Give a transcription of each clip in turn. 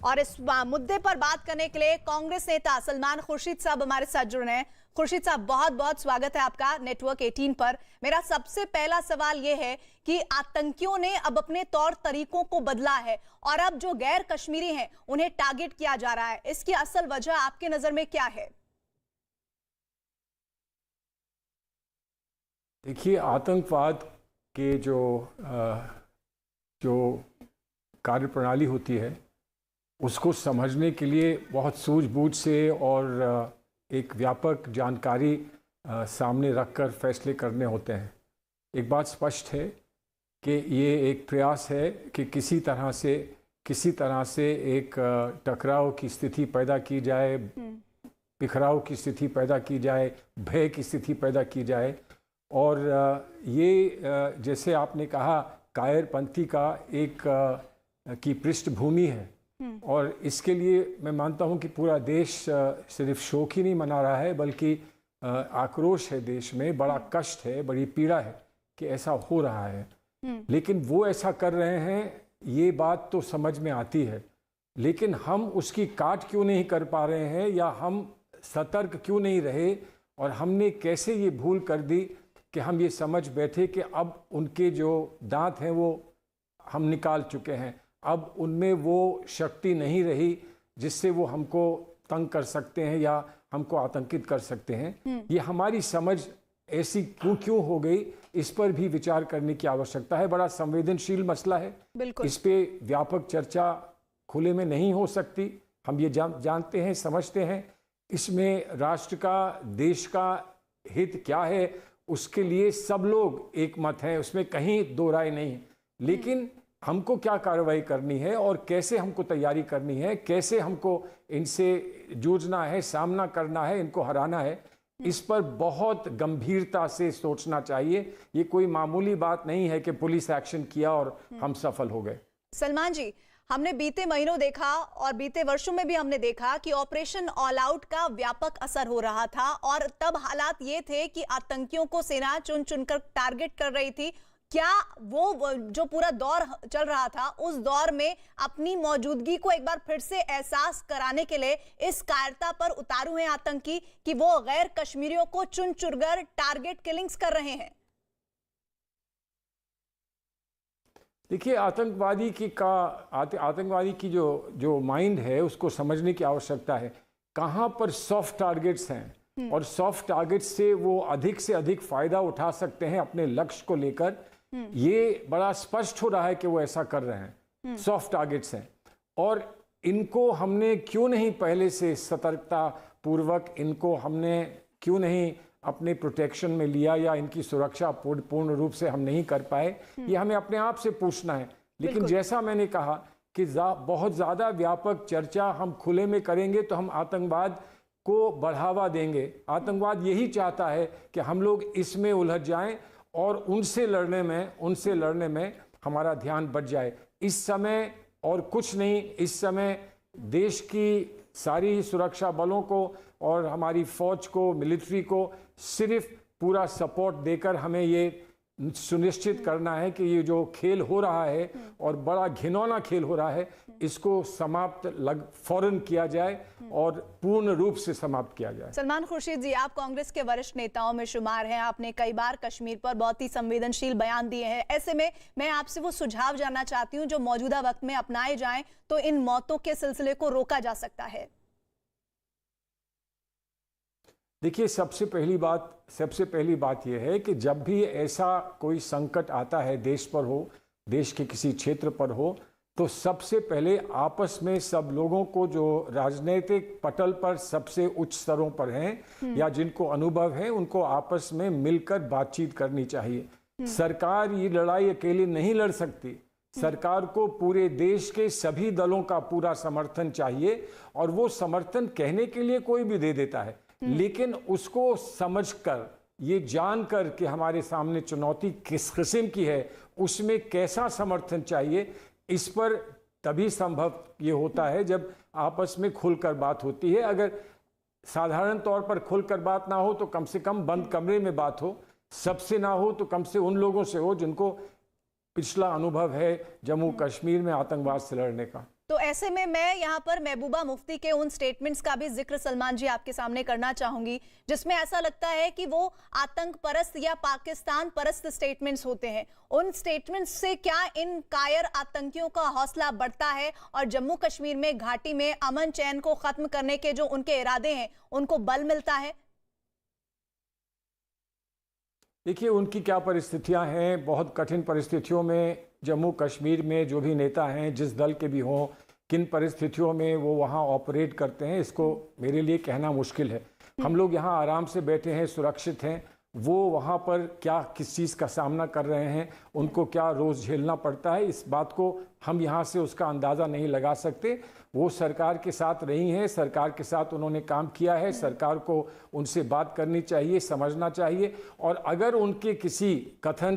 और इस मुद्दे पर बात करने के लिए कांग्रेस नेता सलमान खुर्शीद साहब हमारे साथ जुड़ रहे हैं। खुर्शीद साहब, बहुत बहुत स्वागत है आपका नेटवर्क 18 पर। मेरा सबसे पहला सवाल यह है कि आतंकियों ने अब अपने तौर तरीकों को बदला है और अब जो गैर कश्मीरी हैं उन्हें टारगेट किया जा रहा है। इसकी असल वजह आपके नजर में क्या है? देखिए, आतंकवाद के जो कार्यप्रणाली होती है उसको समझने के लिए बहुत सूझबूझ से और एक व्यापक जानकारी सामने रखकर फैसले करने होते हैं। एक बात स्पष्ट है कि ये एक प्रयास है कि किसी तरह से एक टकराव की स्थिति पैदा की जाए, बिखराव की स्थिति पैदा की जाए, भय की स्थिति पैदा की जाए। और ये जैसे आपने कहा, कायरपंथी का एक की पृष्ठभूमि है और इसके लिए मैं मानता हूं कि पूरा देश सिर्फ शोक ही नहीं मना रहा है बल्कि आक्रोश है देश में, बड़ा कष्ट है, बड़ी पीड़ा है कि ऐसा हो रहा है। लेकिन वो ऐसा कर रहे हैं ये बात तो समझ में आती है, लेकिन हम उसकी काट क्यों नहीं कर पा रहे हैं या हम सतर्क क्यों नहीं रहे? और हमने कैसे ये भूल कर दी कि हम ये समझ बैठे कि अब उनके जो दांत हैं वो हम निकाल चुके हैं, अब उनमें वो शक्ति नहीं रही जिससे वो हमको तंग कर सकते हैं या हमको आतंकित कर सकते हैं। ये हमारी समझ ऐसी क्यों हो गई, इस पर भी विचार करने की आवश्यकता है। बड़ा संवेदनशील मसला है, इस पे व्यापक चर्चा खुले में नहीं हो सकती। हम ये जानते हैं, समझते हैं इसमें राष्ट्र का, देश का हित क्या है, उसके लिए सब लोग एक मत हैं, उसमें कहीं दो राय नहीं। लेकिन हमको क्या कार्रवाई करनी है और कैसे हमको तैयारी करनी है, कैसे हमको इनसे जूझना है, सामना करना है, इनको हराना है, इस पर बहुत गंभीरता से सोचना चाहिए। ये कोई मामूली बात नहीं है कि पुलिस एक्शन किया और हम सफल हो गए। सलमान जी, हमने बीते महीनों देखा और बीते वर्षों में भी हमने देखा कि ऑपरेशन ऑल आउट का व्यापक असर हो रहा था और तब हालात ये थे कि आतंकियों को सेना चुन चुनकर टारगेट कर रही थी। क्या वो जो पूरा दौर चल रहा था उस दौर में अपनी मौजूदगी को एक बार फिर से एहसास कराने के लिए इस कायरता पर उतारू हैं आतंकी कि वो गैर कश्मीरियों को चुन चुनकर टारगेट किलिंग्स कर रहे हैं? देखिए, आतंकवादी की जो माइंड है उसको समझने की आवश्यकता है। कहाँ पर सॉफ्ट टारगेट्स हैं और सॉफ्ट टारगेट्स से वो अधिक से अधिक फायदा उठा सकते हैं अपने लक्ष्य को लेकर, ये बड़ा स्पष्ट हो रहा है कि वो ऐसा कर रहे हैं। सॉफ्ट टारगेट्स हैं और इनको हमने क्यों नहीं पहले से सतर्कता पूर्वक, इनको हमने क्यों नहीं अपने प्रोटेक्शन में लिया या इनकी सुरक्षा पूर्ण रूप से हम नहीं कर पाए, ये हमें अपने आप से पूछना है। लेकिन जैसा मैंने कहा कि बहुत ज़्यादा व्यापक चर्चा हम खुले में करेंगे तो हम आतंकवाद को बढ़ावा देंगे। आतंकवाद यही चाहता है कि हम लोग इसमें उलझ जाएं और उनसे लड़ने में हमारा ध्यान बच जाए। इस समय और कुछ नहीं, इस समय देश की सारी सुरक्षा बलों को और हमारी फौज को, मिलिट्री को सिर्फ पूरा सपोर्ट देकर हमें ये सुनिश्चित करना है कि ये जो खेल हो रहा है और बड़ा घिनौना खेल हो रहा है, इसको समाप्त फौरन किया जाए और पूर्ण रूप से समाप्त किया जाए। सलमान खुर्शीद जी, आप कांग्रेस के वरिष्ठ नेताओं में शुमार हैं। आपने कई बार कश्मीर पर बहुत ही संवेदनशील बयान दिए हैं। ऐसे में मैं आपसे वो सुझाव जानना चाहती हूँ जो मौजूदा वक्त में अपनाए जाएं तो इन मौतों के सिलसिले को रोका जा सकता है। देखिए, सबसे पहली बात यह है कि जब भी ऐसा कोई संकट आता है, देश पर हो, देश के किसी क्षेत्र पर हो, तो सबसे पहले आपस में सब लोगों को जो राजनीतिक पटल पर सबसे उच्च स्तरों पर हैं या जिनको अनुभव है, उनको आपस में मिलकर बातचीत करनी चाहिए। सरकार ये लड़ाई अकेले नहीं लड़ सकती। सरकार को पूरे देश के सभी दलों का पूरा समर्थन चाहिए और वो समर्थन कहने के लिए कोई भी दे देता है, लेकिन उसको समझकर, ये जानकर कि हमारे सामने चुनौती किस किस्म की है, उसमें कैसा समर्थन चाहिए, इस पर तभी संभव ये होता है जब आपस में खुलकर बात होती है। अगर साधारण तौर पर खुलकर बात ना हो तो कम से कम बंद कमरे में बात हो, सबसे ना हो तो कम से उन लोगों से हो जिनको पिछला अनुभव है जम्मू कश्मीर में आतंकवाद से लड़ने का। तो ऐसे में मैं यहाँ पर महबूबा मुफ्ती के उन स्टेटमेंट्स का भी जिक्र सलमान जी आपके सामने करना चाहूंगी, जिसमें ऐसा लगता है कि वो आतंक परस्त या पाकिस्तान परस्त स्टेटमेंट्स होते हैं। उन स्टेटमेंट्स से क्या इन कायर आतंकियों का हौसला बढ़ता है और जम्मू कश्मीर में घाटी में अमन चैन को खत्म करने के जो उनके इरादे हैं उनको बल मिलता है? देखिए, उनकी क्या परिस्थितियां हैं। बहुत कठिन परिस्थितियों में जम्मू कश्मीर में जो भी नेता हैं, जिस दल के भी हों, किन परिस्थितियों में वो वहाँ ऑपरेट करते हैं, इसको मेरे लिए कहना मुश्किल है। हम लोग यहाँ आराम से बैठे हैं, सुरक्षित हैं। वो वहाँ पर क्या किस चीज़ का सामना कर रहे हैं, उनको क्या रोज़ झेलना पड़ता है, इस बात को हम यहाँ से उसका अंदाज़ा नहीं लगा सकते। वो सरकार के साथ रही हैं, सरकार के साथ उन्होंने काम किया है, सरकार को उनसे बात करनी चाहिए, समझना चाहिए। और अगर उनके किसी कथन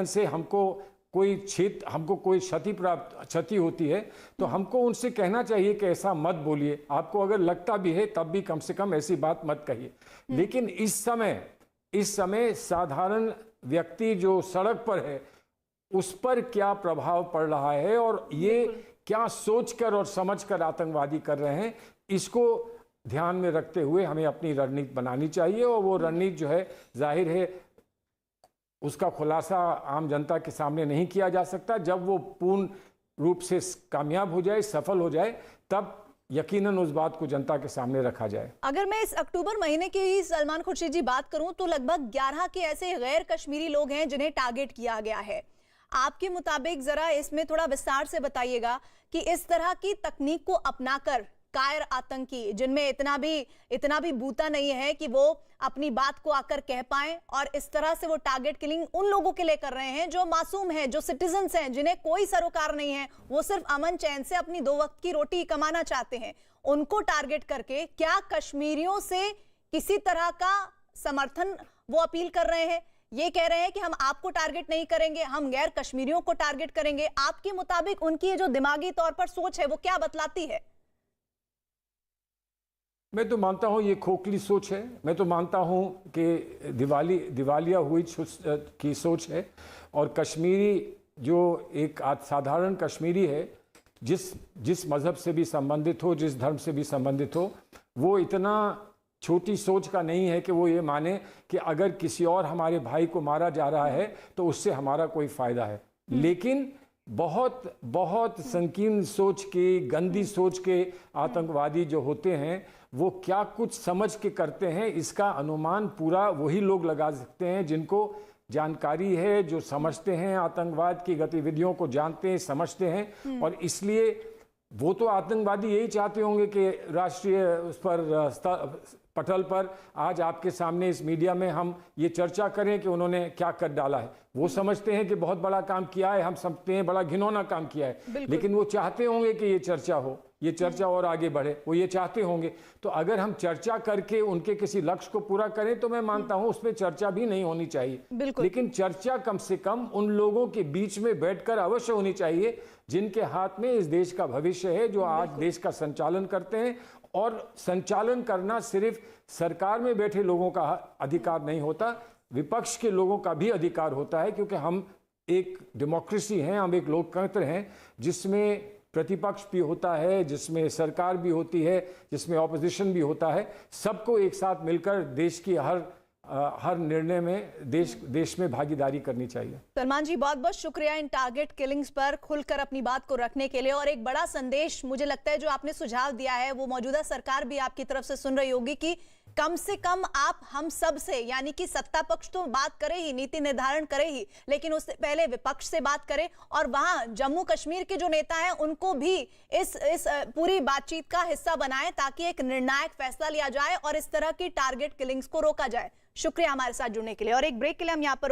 से हमको कोई क्षति होती है तो हमको उनसे कहना चाहिए कि ऐसा मत बोलिए। आपको अगर लगता भी है तब भी कम से कम ऐसी बात मत कहिए। लेकिन इस समय साधारण व्यक्ति जो सड़क पर है उस पर क्या प्रभाव पड़ रहा है और ये क्या सोचकर और समझकर आतंकवादी कर रहे हैं, इसको ध्यान में रखते हुए हमें अपनी रणनीति बनानी चाहिए। और वो रणनीति जो है, जाहिर है उसका खुलासा आम जनता के सामने नहीं किया जा सकता। जब वो पूर्ण रूप से कामयाब हो जाए, सफल हो जाए, तब यकीनन उस बात को जनता के सामने रखा जाए। अगर मैं इस अक्टूबर महीने की ही सलमान खुर्शीद जी बात करूं तो लगभग 11 के ऐसे गैर कश्मीरी लोग हैं जिन्हें टारगेट किया गया है। आपके मुताबिक जरा इसमें थोड़ा विस्तार से बताइएगा कि इस तरह की तकनीक को अपनाकर कायर आतंकी, जिनमें इतना भी बूता नहीं है कि वो अपनी बात को आकर कह पाएं, और इस तरह से वो टारगेट किलिंग उन लोगों के लिए कर रहे हैं जो मासूम हैं, जो सिटीजन्स हैं, जिन्हें कोई सरोकार नहीं है, वो सिर्फ अमन चैन से अपनी 2 वक्त की रोटी कमाना चाहते हैं। उनको टारगेट करके क्या कश्मीरियों से किसी तरह का समर्थन वो अपील कर रहे हैं? ये कह रहे हैं कि हम आपको टारगेट नहीं करेंगे, हम गैर कश्मीरियों को टारगेट करेंगे। आपके मुताबिक उनकी ये जो दिमागी तौर पर सोच है वो क्या बतलाती है? मैं तो मानता हूँ ये खोखली सोच है। मैं तो मानता हूँ कि दिवालिया हुई की सोच है। और कश्मीरी जो एक साधारण कश्मीरी है, जिस मज़हब से भी संबंधित हो, जिस धर्म से भी संबंधित हो, वो इतना छोटी सोच का नहीं है कि वो ये माने कि अगर किसी और हमारे भाई को मारा जा रहा है तो उससे हमारा कोई फ़ायदा है। लेकिन बहुत संकीर्ण सोच के, गंदी सोच के आतंकवादी जो होते हैं वो क्या कुछ समझ के करते हैं, इसका अनुमान पूरा वही लोग लगा सकते हैं जिनको जानकारी है, जो समझते हैं, आतंकवाद की गतिविधियों को जानते हैं, समझते हैं। और इसलिए वो तो आतंकवादी यही चाहते होंगे कि राष्ट्रीय उस पर पटल पर आज आपके सामने इस मीडिया में हम ये चर्चा करें कि उन्होंने क्या कर डाला है। वो समझते हैं कि बहुत बड़ा काम किया है, हम समझते हैं बड़ा घिनौना काम किया है, लेकिन वो चाहते होंगे कि ये चर्चा हो, ये चर्चा और आगे बढ़े, वो ये चाहते होंगे। तो अगर हम चर्चा करके उनके किसी लक्ष्य को पूरा करें तो मैं मानता हूं उसमें चर्चा भी नहीं होनी चाहिए। लेकिन चर्चा कम से कम उन लोगों के बीच में बैठकर अवश्य होनी चाहिए जिनके हाथ में इस देश का भविष्य है, जो आज देश का संचालन करते हैं। और संचालन करना सिर्फ सरकार में बैठे लोगों का अधिकार नहीं होता, विपक्ष के लोगों का भी अधिकार होता है, क्योंकि हम एक डेमोक्रेसी हैं, हम एक लोकतंत्र हैं जिसमें प्रतिपक्ष भी होता है, जिसमें सरकार भी होती है, जिसमें ऑपोजिशन भी होता है। सबको एक साथ मिलकर देश की हर निर्णय में देश में भागीदारी करनी चाहिए। सलमान जी, बहुत बहुत शुक्रिया इन टारगेट किलिंग्स पर खुलकर अपनी बात को रखने के लिए। और एक बड़ा संदेश मुझे लगता है जो आपने सुझाव दिया है वो मौजूदा सरकार भी आपकी तरफ से सुन रही होगी कि कम से कम आप हम सब से, यानी कि सत्ता पक्ष तो बात करे ही, नीति निर्धारण करे ही, लेकिन उससे पहले विपक्ष से बात करें और वहां जम्मू कश्मीर के जो नेता हैं उनको भी इस पूरी बातचीत का हिस्सा बनाएं ताकि एक निर्णायक फैसला लिया जाए और इस तरह की टारगेट किलिंग्स को रोका जाए। शुक्रिया हमारे साथ जुड़ने के लिए। और एक ब्रेक के लिए हम यहाँ पर